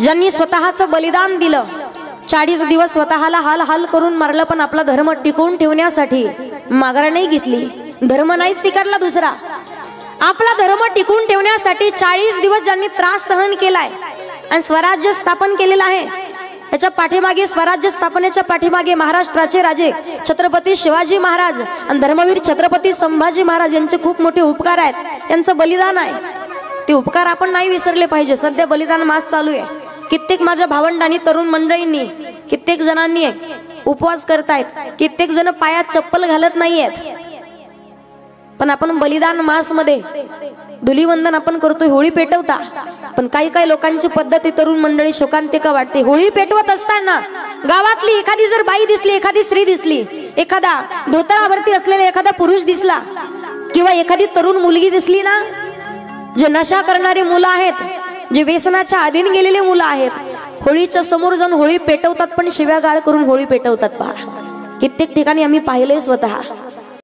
ज्यांनी स्वतःचं बलिदान दिलं, 40 दिवस स्वतःला हाल हाल करून मारलं, पण आपला धर्म टिकवून ठेवण्यासाठी माघार नाही घेतली, धर्म नाही स्वीकारला दुसरा। आपला धर्म टिकवून ठेवण्यासाठी 40 दिवस ज्यांनी त्रास सहन केलाय आणि स्वराज्य स्थापन केलेलं आहे, याच्या पाठीमागे, स्वराज्य स्थापनेच्या पाठीमागे महाराष्ट्राचे राजे छत्रपती शिवाजी महाराज आणि धर्मवीर छत्रपती संभाजी महाराज यांचे खूप मोठे उपकार आहेत, त्यांचं बलिदान आहे। ते उपकार आपण नाही विसरले पाहिजे। सध्या बलिदान मास चालू आहे, कित्येक माझ्या भावंडांनी, तरुण मंडळींनी, कित्येक जणांनी उपवास करतायत, कित्येक जण पायात चप्पल घालत नाहीयेत, पण आपण बलिदान मास मध्ये धुलीवंदन आपण करतोय, होळी पेटवता। पण काही काही लोकांची पद्धती, तरुण मंडळी शोकांतिका वाटते। होळी पेटवत असताना गावातली एखादी जर बाई दिसली, एखादी स्त्री दिसली, एखादा धोतरावरती असलेला एखादा पुरुष दिसला, किंवा एखादी तरुण मुलगी दिसली ना, जे नशा करणारी मुलं आहेत, जे व्यसनाच्या अधीन गेलेले मुलं आहेत, होळीच्या समोर जाऊन होळी पेटवतात, पण शिव्यागाळ करून होळी पेटवतात। पहा, कित्येक ठिकाणी आम्ही पाहिलंय स्वतः।